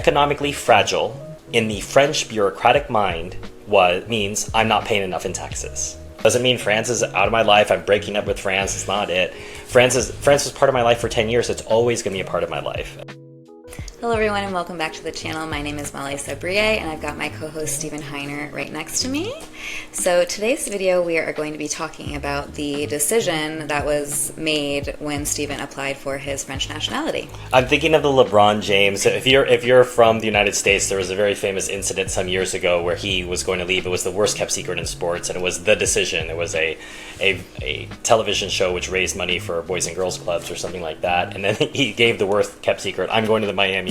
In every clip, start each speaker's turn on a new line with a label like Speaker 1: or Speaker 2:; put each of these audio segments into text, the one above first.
Speaker 1: Economically fragile in the French bureaucratic mind means I'm not paying enough in taxes. Doesn't mean France is out of my life. I'm breaking up with France. It's not it. France was part of my life for 10 years. It's always going to be a part of my life.
Speaker 2: Hello everyone and welcome back to the channel. My name is Molli and I've got my co-host Stephen Heiner right next to me. So today's video we are going to be talking about the decision that was made when Stephen applied for his French nationality.
Speaker 1: I'm thinking of the LeBron James. If you're from the United States, there was a very famous incident some years ago where he was going to leave. It was the worst kept secret in sports, and it was the decision. It was a television show which raised money for Boys and Girls Clubs or something like that, and then he gave the worst kept secret, I'm going to the Miami Heat.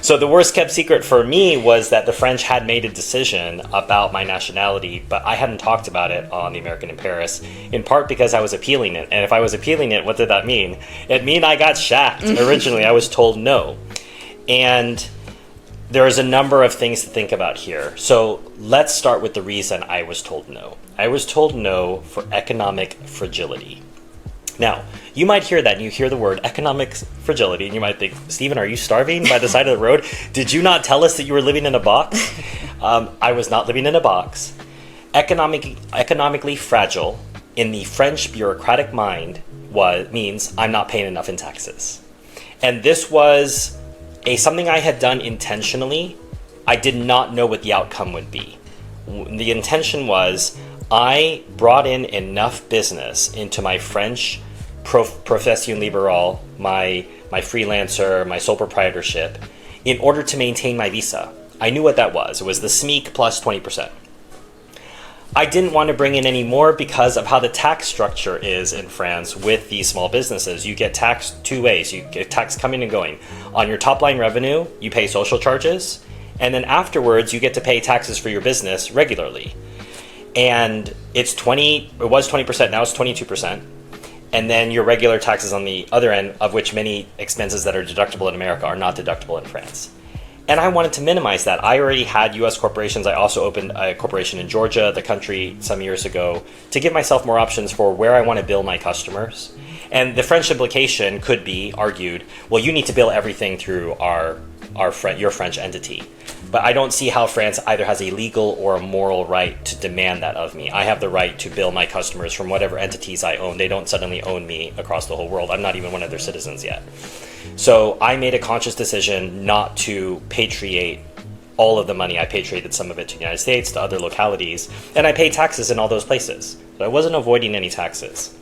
Speaker 1: So the worst kept secret for me was that the French had made a decision about my nationality, but I hadn't talked about it on The American in Paris, in part because I was appealing it. And if I was appealing it, what did that mean? It mean I got shacked. Originally, I was told no. And there's a number of things to think about here. So let's start with the reason I was told no. I was told no for economic fragility. Now, you might hear that and you hear the word economic fragility and you might think, Stephen, are you starving by the side of the road? Did you not tell us that you were living in a box? I was not living in a box. Economically fragile in the French bureaucratic mind means I'm not paying enough in taxes. And this was something I had done intentionally. I did not know what the outcome would be. The intention was I brought in enough business into my French profession libérale, my freelancer, my sole proprietorship, in order to maintain my visa. I knew what that was. It was the SMIC plus 20%. I didn't want to bring in any more because of how the tax structure is in France with these small businesses. You get taxed two ways. You get tax coming and going. On your top line revenue, you pay social charges, and then afterwards you get to pay taxes for your business regularly. And it was 20%, now it's 22%. And then your regular taxes on the other end, of which many expenses that are deductible in America are not deductible in France. And I wanted to minimize that. I already had US corporations. I also opened a corporation in Georgia, the country, some years ago, to give myself more options for where I want to bill my customers. And the French implication could be argued, well, you need to bill everything through your French entity. But I don't see how France either has a legal or a moral right to demand that of me. I have the right to bill my customers from whatever entities I own. They don't suddenly own me across the whole world. I'm not even one of their citizens yet. So I made a conscious decision not to patriate all of the money. I patriated some of it to the United States, to other localities, and I paid taxes in all those places. So I wasn't avoiding any taxes.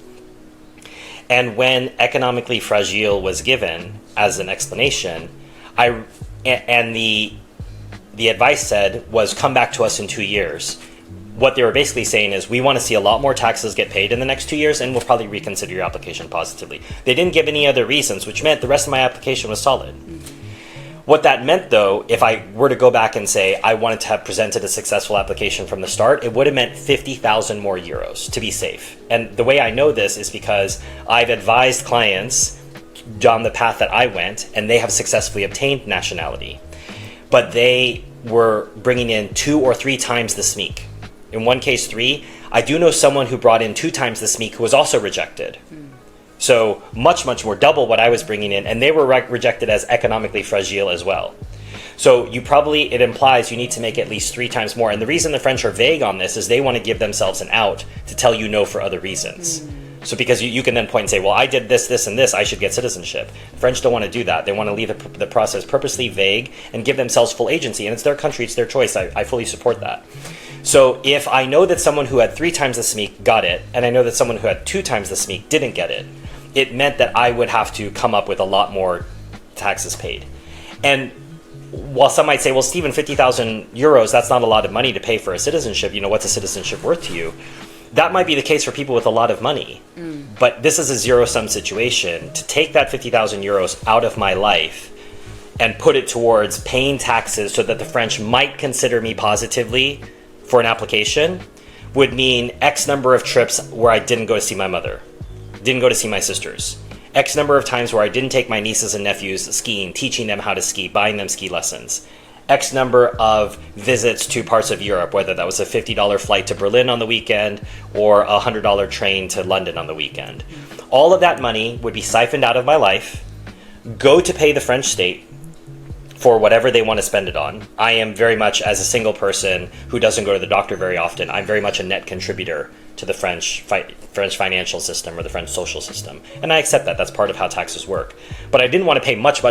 Speaker 1: And when economically fragile was given as an explanation, the advice said was come back to us in 2 years. What they were basically saying is we want to see a lot more taxes get paid in the next 2 years and we'll probably reconsider your application positively. They didn't give any other reasons, which meant the rest of my application was solid. What that meant, though, if I were to go back and say I wanted to have presented a successful application from the start, it would have meant 50,000 more euros to be safe. And the way I know this is because I've advised clients on the path that I went, and they have successfully obtained nationality. But they were bringing in 2 or 3 times the SMIC. In one case, 3. I do know someone who brought in 2 times the SMIC who was also rejected. So much, much more, double what I was bringing in, and they were rejected as economically fragile as well. So it implies you need to make at least 3 times more. And the reason the French are vague on this is they want to give themselves an out to tell you no for other reasons. So because you can then point and say, well, I did this, this, and this, I should get citizenship. The French don't want to do that. They want to leave the process purposely vague and give themselves full agency. And it's their country, it's their choice. I fully support that. So if I know that someone who had 3 times the SMIC got it, and I know that someone who had 2 times the SMIC didn't get it, it meant that I would have to come up with a lot more taxes paid. And while some might say, well, Stephen, 50,000 euros, that's not a lot of money to pay for a citizenship. What's a citizenship worth to you? That might be the case for people with a lot of money. But this is a zero-sum situation. To take that 50,000 euros out of my life and put it towards paying taxes so that the French might consider me positively for an application would mean X number of trips where I didn't go to see my mother, didn't go to see my sisters, X number of times where I didn't take my nieces and nephews skiing, teaching them how to ski, buying them ski lessons, X number of visits to parts of Europe, whether that was a $50 flight to Berlin on the weekend or a $100 train to London on the weekend. All of that money would be siphoned out of my life, go to pay the French state for whatever they want to spend it on. I am very much, as a single person who doesn't go to the doctor very often, I'm very much a net contributor to the French financial system or the French social system. And I accept that. That's part of how taxes work. But I didn't want to pay much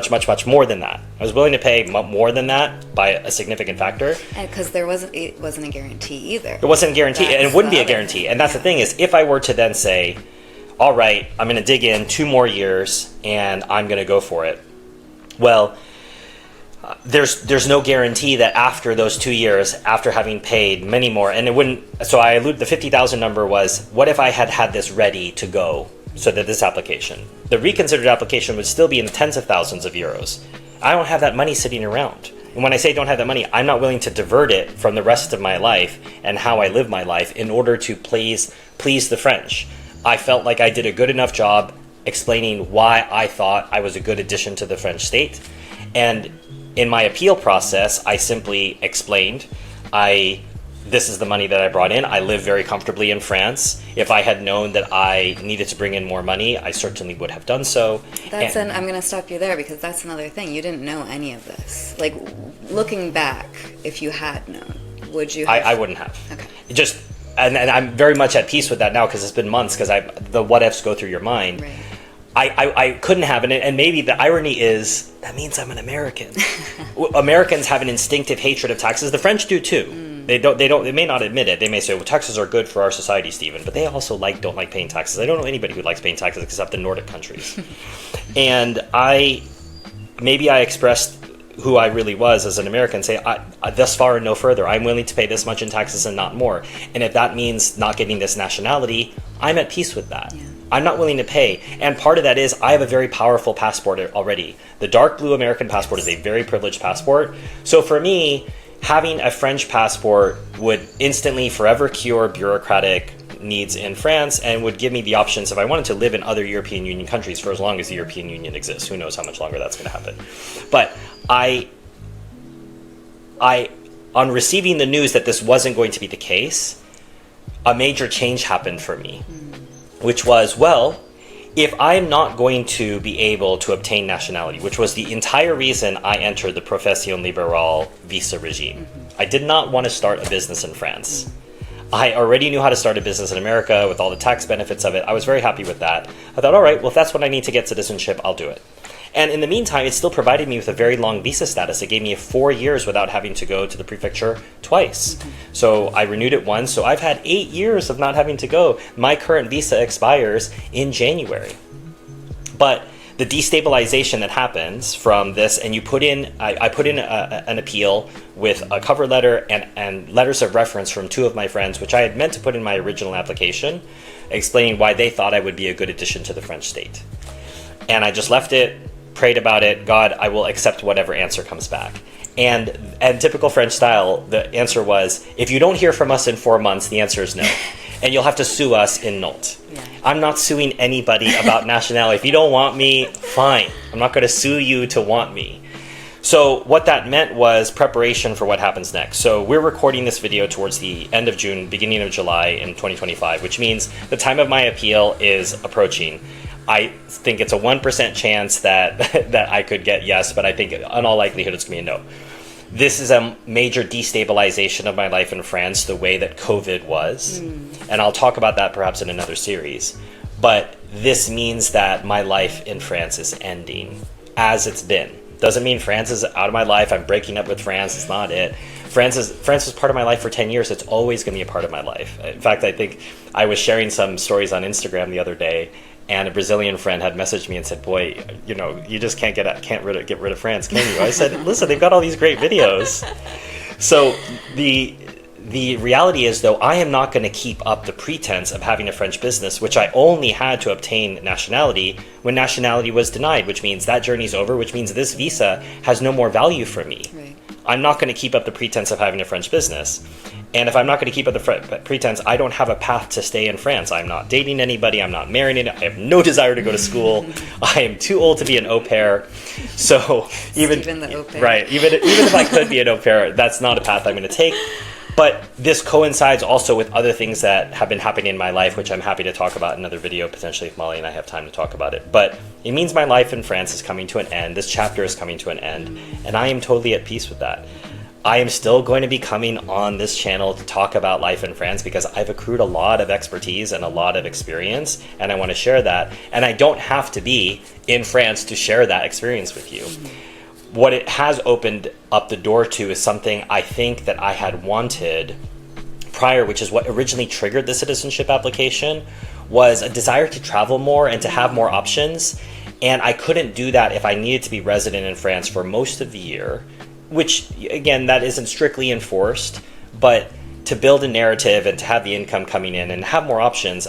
Speaker 1: more than that. I was willing to pay more than that by a significant factor.
Speaker 2: Because it wasn't a guarantee either.
Speaker 1: It wasn't a guarantee, and it wouldn't be a guarantee. And that's the thing is, if I were to then say, all right, I'm going to dig in 2 more years and I'm going to go for it. Well, there's no guarantee that after those 2 years, after having paid many more, and it wouldn't, so I allude, the 50,000 number was, what if I had this ready to go, so that this application, the reconsidered application would still be in the tens of thousands of euros. I don't have that money sitting around. And when I say don't have that money, I'm not willing to divert it from the rest of my life and how I live my life in order to please the French. I felt like I did a good enough job explaining why I thought I was a good addition to the French state. And in my appeal process, I simply explained, this is the money that I brought in. I live very comfortably in France. If I had known that I needed to bring in more money, I certainly would have done so.
Speaker 2: I'm going to stop you there because that's another thing. You didn't know any of this. Like, looking back, if you had known, would you have?
Speaker 1: I wouldn't have.
Speaker 2: Okay.
Speaker 1: And I'm very much at peace with that now because it's been months because the what ifs go through your mind.
Speaker 2: Right.
Speaker 1: I couldn't have it, and maybe the irony is that means I'm an American. Americans have an instinctive hatred of taxes. The French do too. They may not admit it. They may say, well, taxes are good for our society, Stephen, but they also don't like paying taxes. I don't know anybody who likes paying taxes except the Nordic countries. And I expressed who I really was as an American, say, thus far and no further. I'm willing to pay this much in taxes and not more. And if that means not getting this nationality, I'm at peace with that. Yeah. I'm not willing to pay. And part of that is I have a very powerful passport already. The dark blue American passport is a very privileged passport. So for me, having a French passport would instantly forever cure bureaucratic needs in France and would give me the options if I wanted to live in other European Union countries for as long as the European Union exists. Who knows how much longer that's going to happen. But I on receiving the news that this wasn't going to be the case, a major change happened for me, which was, well, if I'm not going to be able to obtain nationality, which was the entire reason I entered the Profession Liberale visa regime. I did not want to start a business in France. I already knew how to start a business in America with all the tax benefits of it. I was very happy with that. I thought, all right, well, if that's what I need to get citizenship, I'll do it. And in the meantime, it still provided me with a very long visa status. It gave me 4 years without having to go to the prefecture twice. So I renewed it once. So I've had 8 years of not having to go. My current visa expires in January. But the destabilization that happens from this, and you put in, I put in an appeal with a cover letter and letters of reference from 2 of my friends, which I had meant to put in my original application, explaining why they thought I would be a good addition to the French state. And I just left it, prayed about it. God, I will accept whatever answer comes back. And typical French style, the answer was, if you don't hear from us in 4 months, the answer is no. And you'll have to sue us in Nantes. Yeah. I'm not suing anybody about nationality. If you don't want me, fine. I'm not going to sue you to want me. So what that meant was preparation for what happens next. So we're recording this video towards the end of June, beginning of July in 2025, which means the time of my appeal is approaching. I think it's a 1% chance that I could get yes, but I think in all likelihood it's going to be a no. This is a major destabilization of my life in France, the way that COVID was. And I'll talk about that perhaps in another series. But this means that my life in France is ending as it's been. Doesn't mean France is out of my life. I'm breaking up with France. It's not it. France was part of my life for 10 years. It's always going to be a part of my life. In fact, I think I was sharing some stories on Instagram the other day, and a Brazilian friend had messaged me and said, boy, you just can't get rid of France, can you? I said, listen, they've got all these great videos. So the reality is, though, I am not going to keep up the pretense of having a French business, which I only had to obtain nationality when nationality was denied, which means that journey's over, which means this visa has no more value for me. Right. I'm not going to keep up the pretense of having a French business. And if I'm not going to keep up the pretense, I don't have a path to stay in France. I'm not dating anybody. I'm not marrying anybody. I have no desire to go to school. I am too old to be an au pair. So even the au pair. Right, even if I could be an au pair, that's not a path I'm going to take. But this coincides also with other things that have been happening in my life, which I'm happy to talk about in another video, potentially if Molly and I have time to talk about it. But it means my life in France is coming to an end. This chapter is coming to an end, and I am totally at peace with that. I am still going to be coming on this channel to talk about life in France because I've accrued a lot of expertise and a lot of experience, and I want to share that. And I don't have to be in France to share that experience with you. What it has opened up the door to is something I think that I had wanted prior, which is what originally triggered the citizenship application, was a desire to travel more and to have more options. And I couldn't do that if I needed to be resident in France for most of the year, which, again, that isn't strictly enforced, but to build a narrative and to have the income coming in and have more options,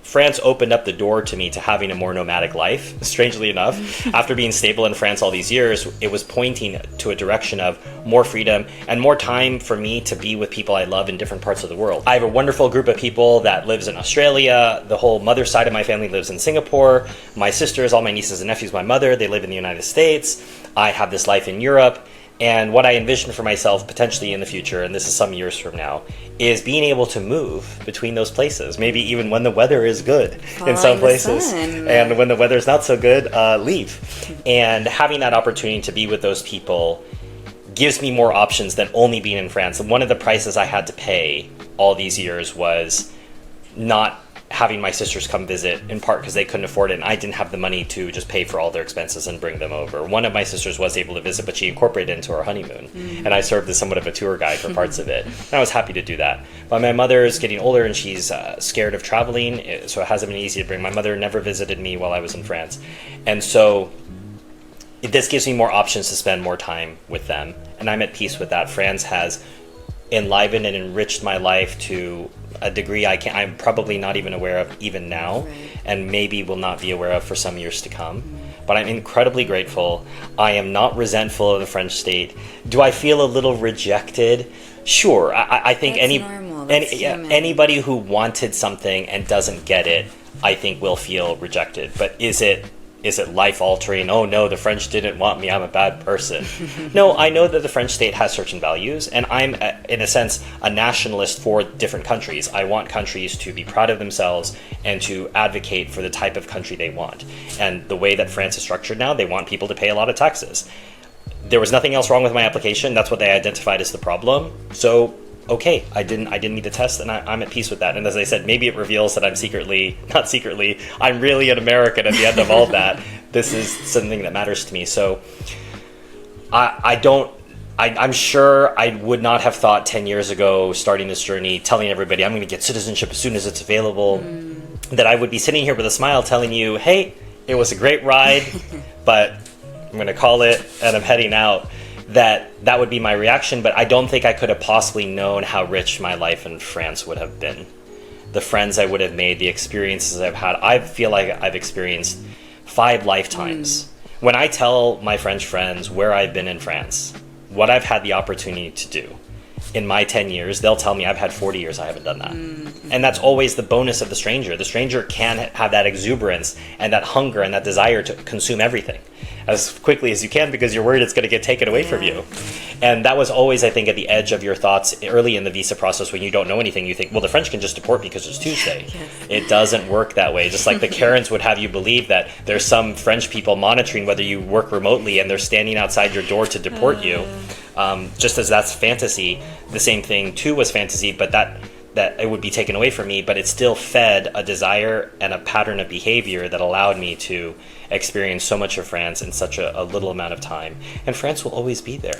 Speaker 1: France opened up the door to me to having a more nomadic life. Strangely enough, after being stable in France all these years, it was pointing to a direction of more freedom and more time for me to be with people I love in different parts of the world. I have a wonderful group of people that lives in Australia. The whole mother side of my family lives in Singapore. My sisters, all my nieces and nephews, my mother, they live in the United States. I have this life in Europe. And what I envision for myself potentially in the future, and this is some years from now, is being able to move between those places. Maybe even when the weather is good in some places. And when the weather is not so good, leave. And having that opportunity to be with those people gives me more options than only being in France. And one of the prices I had to pay all these years was not having my sisters come visit, in part because they couldn't afford it and I didn't have the money to just pay for all their expenses and bring them over. One of my sisters was able to visit, but she incorporated it into our honeymoon. And I served as somewhat of a tour guide for parts of it. And I was happy to do that. But my mother is getting older and she's scared of traveling, so it hasn't been easy to bring. My mother never visited me while I was in France. And so this gives me more options to spend more time with them. And I'm at peace with that. France has enlivened and enriched my life to a degree I'm probably not even aware of even now, right, and maybe will not be aware of for some years to come. But I'm incredibly grateful. I am not resentful of the French state. Do I feel a little rejected? Sure. I think anybody who wanted something and doesn't get it, I think will feel rejected. But is it life-altering? Oh no, the French didn't want me, I'm a bad person. No, I know that the French state has certain values, and I'm, in a sense, a nationalist for different countries. I want countries to be proud of themselves and to advocate for the type of country they want. And the way that France is structured now, they want people to pay a lot of taxes. There was nothing else wrong with my application. That's what they identified as the problem. So okay, I didn't need a test, and I'm at peace with that. And as I said, maybe it reveals that I'm I'm really an American at the end of all that. This is something that matters to me. So I'm sure I would not have thought 10 years ago, starting this journey, telling everybody I'm going to get citizenship as soon as it's available, that I would be sitting here with a smile telling you, hey, it was a great ride, but I'm going to call it and I'm heading out. That would be my reaction, but I don't think I could have possibly known how rich my life in France would have been. The friends I would have made, the experiences I've had. I feel like I've experienced 5 lifetimes. When I tell my French friends where I've been in France, what I've had the opportunity to do in my 10 years, they'll tell me I've had 40 years I haven't done that. And that's always the bonus of the stranger. The stranger can have that exuberance and that hunger and that desire to consume everything as quickly as you can because you're worried it's going to get taken away from you. And that was always, I think, at the edge of your thoughts early in the visa process when you don't know anything. You think, well, the French can just deport me because it's Tuesday. It doesn't work that way. Just like the Karens would have you believe that there's some French people monitoring whether you work remotely and they're standing outside your door to deport you. Just as that's fantasy, the same thing too was fantasy, but that it would be taken away from me, but it still fed a desire and a pattern of behavior that allowed me to experience so much of France in such a little amount of time. And France will always be there.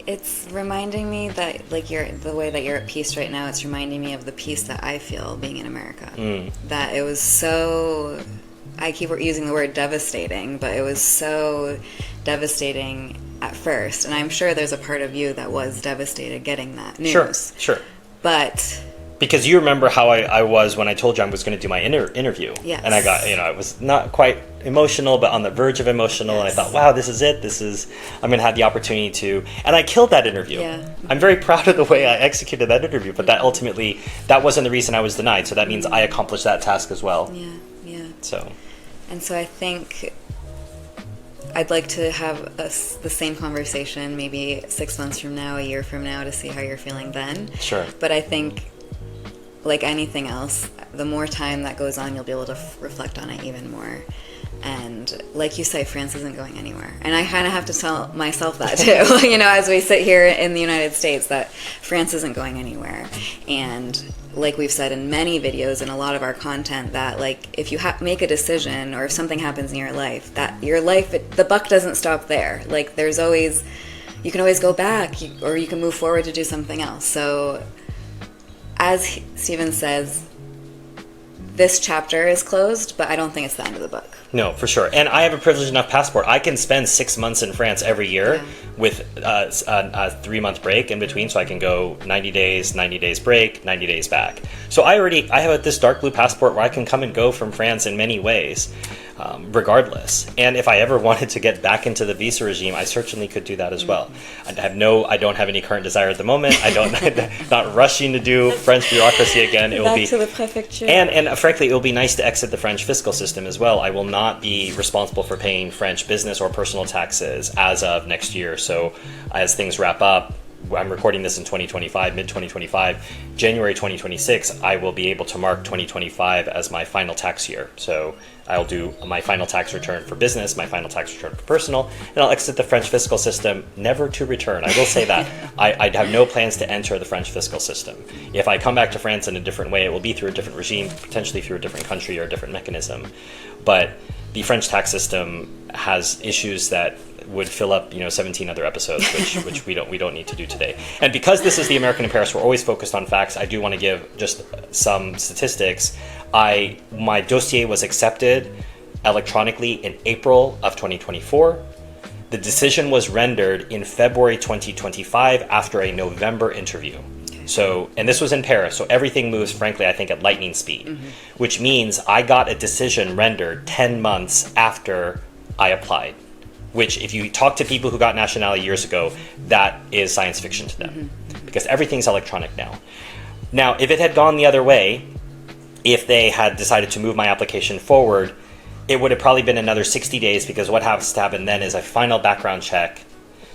Speaker 2: It's reminding me that, like, the way that you're at peace right now, it's reminding me of the peace that I feel being in America. That it was so, I keep using the word devastating, but it was so devastating at first. And I'm sure there's a part of you that was devastated getting that news. Sure. But
Speaker 1: because you remember how I was when I told you I was going to do my interview.
Speaker 2: Yes.
Speaker 1: And I got, I was not quite emotional, but on the verge of emotional. Yes. And I thought, wow, this is it. I'm going to have the opportunity to, and I killed that interview. Yeah. I'm very proud of the way I executed that interview, but that ultimately, that wasn't the reason I was denied. So that means I accomplished that task as well.
Speaker 2: Yeah.
Speaker 1: So.
Speaker 2: And so I think I'd like to have the same conversation maybe 6 months from now, a year from now, to see how you're feeling then.
Speaker 1: Sure.
Speaker 2: But I think, like anything else, the more time that goes on, you'll be able to reflect on it even more. And like you say, France isn't going anywhere. And I kind of have to tell myself that too, as we sit here in the United States, that France isn't going anywhere. And like we've said in many videos and a lot of our content, that like if you make a decision or if something happens in your life, the buck doesn't stop there. Like you can always go back, or you can move forward to do something else. So as Stephen says, this chapter is closed, but I don't think it's the end of the book.
Speaker 1: No, for sure. And I have a privileged enough passport. I can spend 6 months in France every year with a 3-month break in between. So I can go 90 days break, 90 days back. So I have this dark blue passport where I can come and go from France in many ways, regardless. And if I ever wanted to get back into the visa regime, I certainly could do that as well. I don't have any current desire at the moment. Not rushing to do French bureaucracy again. It will be
Speaker 2: to the prefecture.
Speaker 1: And frankly, it will be nice to exit the French fiscal system as well. I will not be responsible for paying French business or personal taxes as of next year. So as things wrap up, I'm recording this in 2025, mid-2025, January 2026, I will be able to mark 2025 as my final tax year. So I'll do my final tax return for business, my final tax return for personal, and I'll exit the French fiscal system, never to return. I will say that. I have no plans to enter the French fiscal system. If I come back to France in a different way, it will be through a different regime, potentially through a different country or a different mechanism. But the French tax system has issues that would fill up 17 other episodes, which we don't need to do today. And because this is the American in Paris, we're always focused on facts. I do want to give just some statistics. My dossier was accepted electronically in April of 2024. The decision was rendered in February 2025 after a November interview. So, and this was in Paris, so everything moves, frankly, I think at lightning speed, which means I got a decision rendered 10 months after I applied. Which, if you talk to people who got nationality years ago, that is science fiction to them, because everything's electronic now. Now, if it had gone the other way, if they had decided to move my application forward, it would have probably been another 60 days, because what has to happen then is a final background check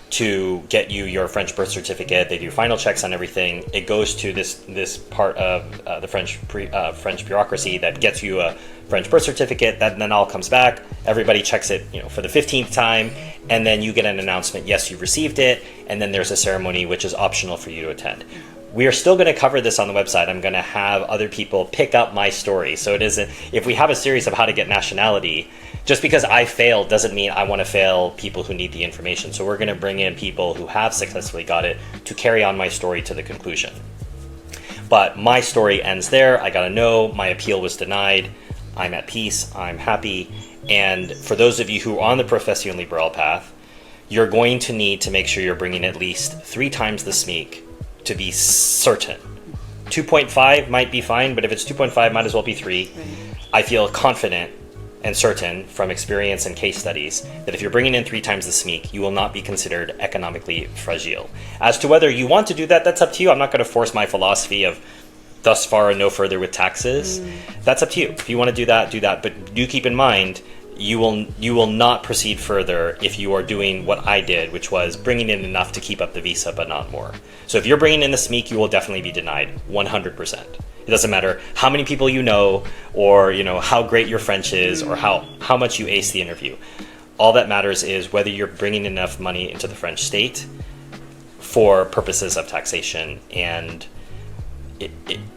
Speaker 1: to get you your French birth certificate. They do final checks on everything. It goes to this part of the French bureaucracy that gets you a French birth certificate. That then all comes back. Everybody checks it, for the 15th time, and then you get an announcement. Yes, you received it, and then there's a ceremony which is optional for you to attend. We are still going to cover this on the website. I'm going to have other people pick up my story. So it isn't, if we have a series of how to get nationality, just because I failed doesn't mean I want to fail people who need the information. So we're going to bring in people who have successfully got it to carry on my story to the conclusion. But my story ends there. I got a no. My appeal was denied. I'm at peace. I'm happy. And for those of you who are on the Profession Liberale path, you're going to need to make sure you're bringing at least 3 times the SMIC to be certain. 2.5 might be fine, but if it's 2.5, might as well be 3. Right. I feel confident and certain from experience and case studies that if you're bringing in 3 times the SMIC, you will not be considered economically fragile. As to whether you want to do that, that's up to you. I'm not going to force my philosophy of thus far and no further with taxes. That's up to you. If you want to do that, do that. But do keep in mind, you will not proceed further if you are doing what I did, which was bringing in enough to keep up the visa, but not more. So if you're bringing in the SMIC, you will definitely be denied 100%. It doesn't matter how many people you know, or how great your French is, or how much you ace the interview. All that matters is whether you're bringing enough money into the French state for purposes of taxation. And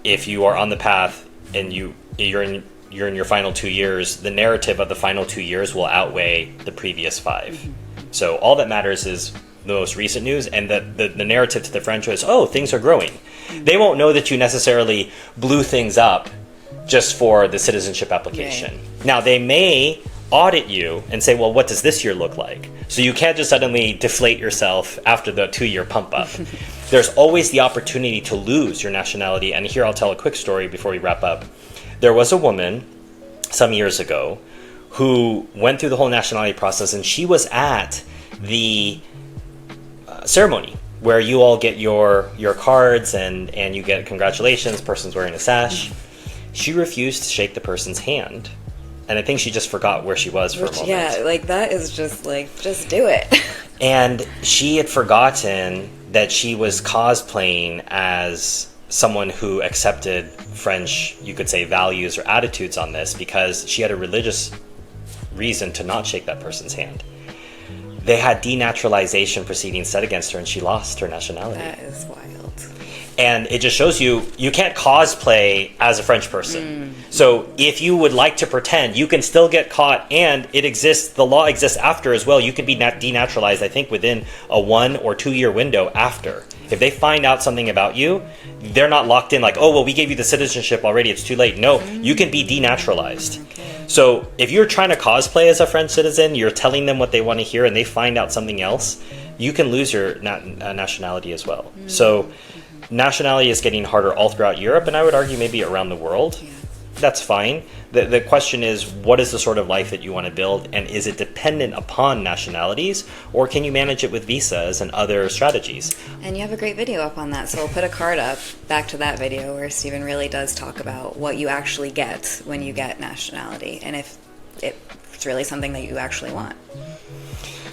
Speaker 1: if you are on the path and you're in your final 2 years, the narrative of the final 2 years will outweigh the previous 5. So all that matters is the most recent news, and the narrative to the French is, oh, things are growing. They won't know that you necessarily blew things up just for the citizenship application. Right. Now, they may audit you and say, well, what does this year look like? So you can't just suddenly deflate yourself after the 2-year pump up. There's always the opportunity to lose your nationality. And here I'll tell a quick story before we wrap up. There was a woman some years ago who went through the whole nationality process, and she was at the ceremony where you all get your cards and you get congratulations, person's wearing a sash. She refused to shake the person's hand And I think she just forgot where she was for a moment.
Speaker 2: Yeah, like that is just like, just do it.
Speaker 1: And she had forgotten that she was cosplaying as someone who accepted French, you could say, values or attitudes on this, because she had a religious reason to not shake that person's hand. They had denaturalization proceedings set against her, and she lost her nationality.
Speaker 2: That is wild.
Speaker 1: And it just shows you can't cosplay as a French person. So if you would like to pretend, you can still get caught, and it exists, the law exists after as well. You can be denaturalized, I think, within a 1 or 2 year window after. If they find out something about you, they're not locked in like, oh, well, we gave you the citizenship already, it's too late. No, you can be denaturalized. Okay. So if you're trying to cosplay as a French citizen, you're telling them what they want to hear, and they find out something else, you can lose your nationality as well. So nationality is getting harder all throughout Europe, and I would argue maybe around the world. Yeah. That's fine. The question is, what is the sort of life that you want to build, and is it dependent upon nationalities, or can you manage it with visas and other strategies?
Speaker 2: And you have a great video up on that, so we'll put a card up back to that video where Stephen really does talk about what you actually get when you get nationality, and if it's really something that you actually want.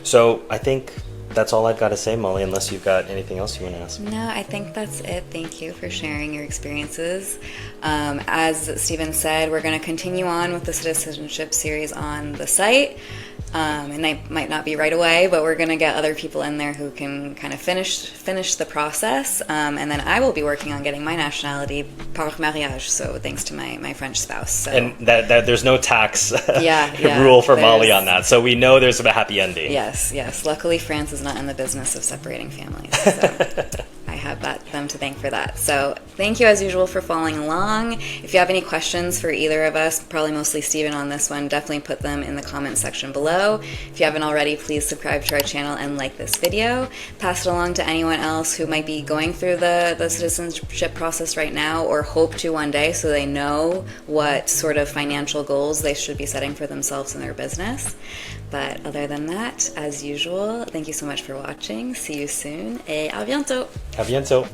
Speaker 1: So I think that's all I've got to say, Molly, unless you've got anything else you want to ask.
Speaker 2: No, I think that's it. Thank you for sharing your experiences. As Stephen said, we're going to continue on with the citizenship series on the site. And they might not be right away, but we're going to get other people in there who can kind of finish the process. And then I will be working on getting my nationality par mariage, so thanks to my French spouse. So. And
Speaker 1: that there's no tax rule for Molly on that, so we know there's a happy ending.
Speaker 2: Yes. Luckily, France is not in the business of separating families, so I have them to thank for that. So thank you, as usual, for following along. If you have any questions for either of us, probably mostly Stephen on this one, definitely put them in the comments section below. If you haven't already, please subscribe to our channel and like this video. Pass it along to anyone else who might be going through the citizenship process right now, or hope to one day, so they know what sort of financial goals they should be setting for themselves and their business. But other than that, as usual, thank you so much for watching. See you soon, et à bientôt.
Speaker 1: À bientôt.